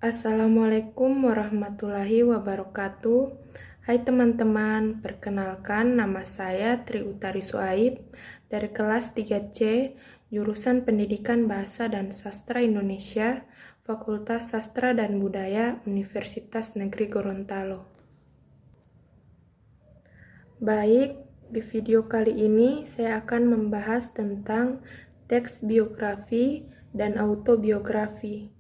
Assalamualaikum warahmatullahi wabarakatuh. Hai teman-teman, perkenalkan nama saya Tri Utari Suaib dari kelas 3C, jurusan Pendidikan Bahasa dan Sastra Indonesia, Fakultas Sastra dan Budaya, Universitas Negeri Gorontalo. Baik, di video kali ini saya akan membahas tentang teks biografi dan autobiografi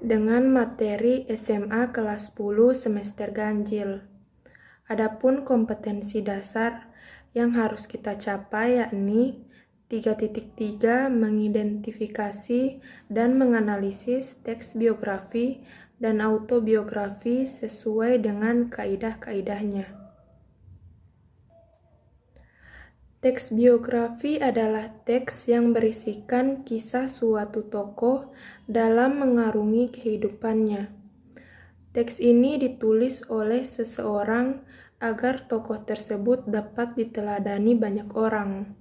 dengan materi SMA kelas 10 semester ganjil. Adapun kompetensi dasar yang harus kita capai yakni 3.3 mengidentifikasi dan menganalisis teks biografi dan autobiografi sesuai dengan kaidah-kaidahnya. Teks biografi adalah teks yang berisikan kisah suatu tokoh dalam mengarungi kehidupannya. Teks ini ditulis oleh seseorang agar tokoh tersebut dapat diteladani banyak orang.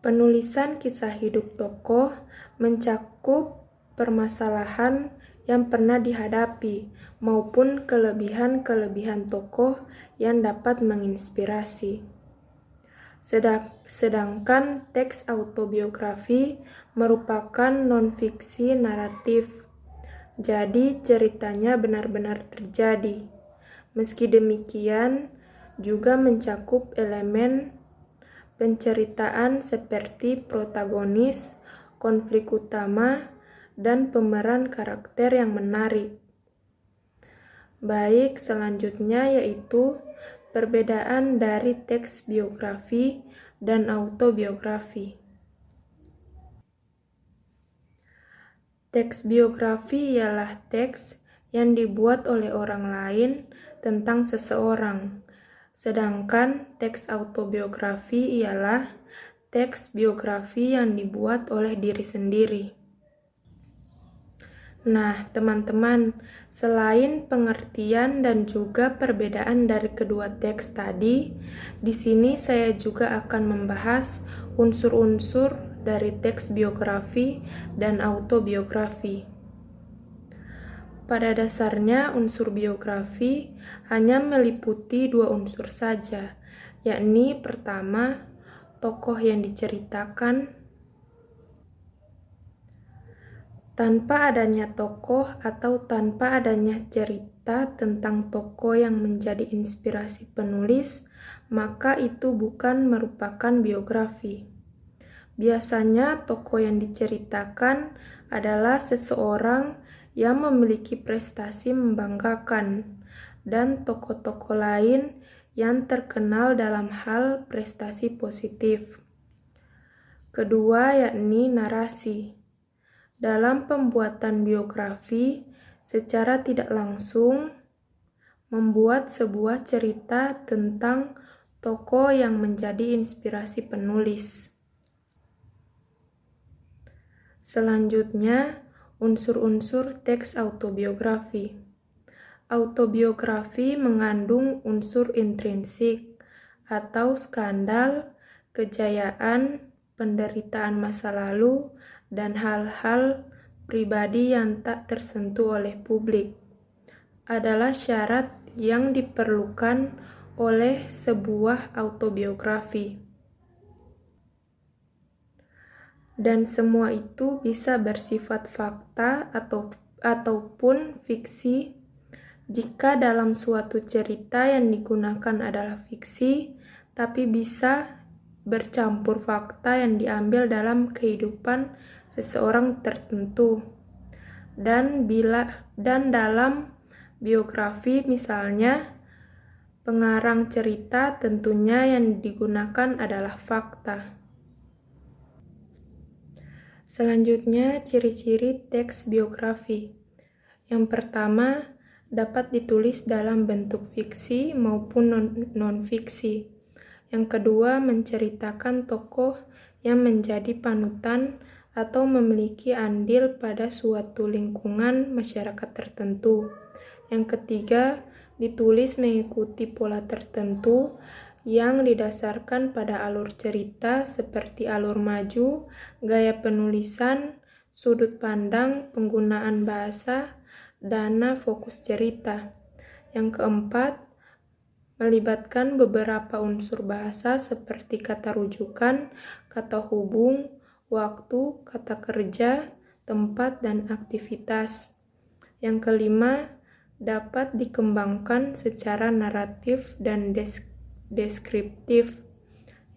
Penulisan kisah hidup tokoh mencakup permasalahan yang pernah dihadapi maupun kelebihan-kelebihan tokoh yang dapat menginspirasi. Sedangkan teks autobiografi merupakan non-fiksi naratif. Jadi ceritanya benar-benar terjadi. Meski demikian, juga mencakup elemen penceritaan seperti protagonis, konflik utama, dan pemeran karakter yang menarik. Baik, selanjutnya yaitu perbedaan dari teks biografi dan autobiografi. Teks biografi ialah teks yang dibuat oleh orang lain tentang seseorang, sedangkan teks autobiografi ialah teks biografi yang dibuat oleh diri sendiri. Nah, teman-teman, selain pengertian dan juga perbedaan dari kedua teks tadi, di sini saya juga akan membahas unsur-unsur dari teks biografi dan autobiografi. Pada dasarnya, unsur biografi hanya meliputi dua unsur saja, yakni pertama, tokoh yang diceritakan. Tanpa adanya tokoh atau tanpa adanya cerita tentang tokoh yang menjadi inspirasi penulis, maka itu bukan merupakan biografi. Biasanya tokoh yang diceritakan adalah seseorang yang memiliki prestasi membanggakan, dan tokoh-tokoh lain yang terkenal dalam hal prestasi positif. Kedua, yakni narasi. Dalam pembuatan biografi, secara tidak langsung membuat sebuah cerita tentang tokoh yang menjadi inspirasi penulis. Selanjutnya, unsur-unsur teks autobiografi. Autobiografi mengandung unsur intrinsik atau skandal, kejayaan, penderitaan masa lalu, dan hal-hal pribadi yang tak tersentuh oleh publik adalah syarat yang diperlukan oleh sebuah autobiografi. Dan semua itu bisa bersifat fakta ataupun fiksi. Jika dalam suatu cerita yang digunakan adalah fiksi, tapi bisa bercampur fakta yang diambil dalam kehidupan seseorang tertentu. Dan dalam biografi misalnya, pengarang cerita tentunya yang digunakan adalah fakta. Selanjutnya, ciri-ciri teks biografi. Yang pertama, dapat ditulis dalam bentuk fiksi maupun non-fiksi. Yang kedua, menceritakan tokoh yang menjadi panutan atau memiliki andil pada suatu lingkungan masyarakat tertentu. Yang ketiga, ditulis mengikuti pola tertentu yang didasarkan pada alur cerita seperti alur maju, gaya penulisan, sudut pandang, penggunaan bahasa, dana fokus cerita. Yang keempat, melibatkan beberapa unsur bahasa seperti kata rujukan, kata hubung, waktu, kata kerja, tempat, dan aktivitas. Yang kelima, dapat dikembangkan secara naratif dan deskriptif.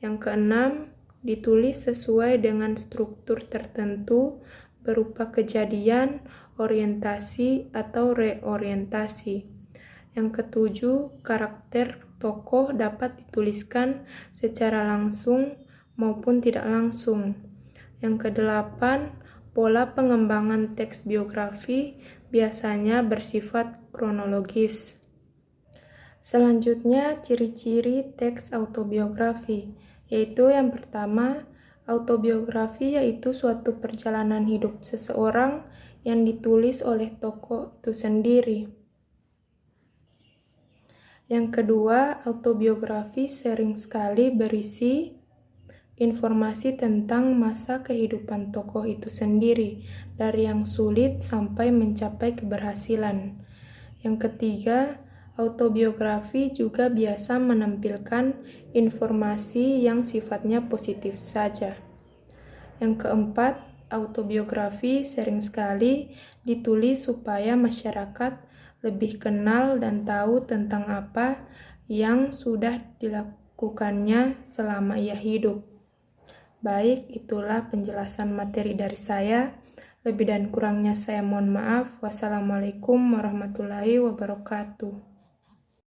Yang keenam, ditulis sesuai dengan struktur tertentu berupa kejadian, orientasi, atau reorientasi. Yang ketujuh, karakter tokoh dapat dituliskan secara langsung maupun tidak langsung. Yang kedelapan, pola pengembangan teks biografi biasanya bersifat kronologis. Selanjutnya, ciri-ciri teks autobiografi, yaitu yang pertama, autobiografi yaitu suatu perjalanan hidup seseorang yang ditulis oleh tokoh itu sendiri. Yang kedua, autobiografi sering sekali berisi informasi tentang masa kehidupan tokoh itu sendiri, dari yang sulit sampai mencapai keberhasilan. Yang ketiga, autobiografi juga biasa menampilkan informasi yang sifatnya positif saja. Yang keempat, autobiografi sering sekali ditulis supaya masyarakat lebih kenal dan tahu tentang apa yang sudah dilakukannya selama ia hidup. Baik, itulah penjelasan materi dari saya. Lebih dan kurangnya saya mohon maaf. Wassalamualaikum warahmatullahi wabarakatuh.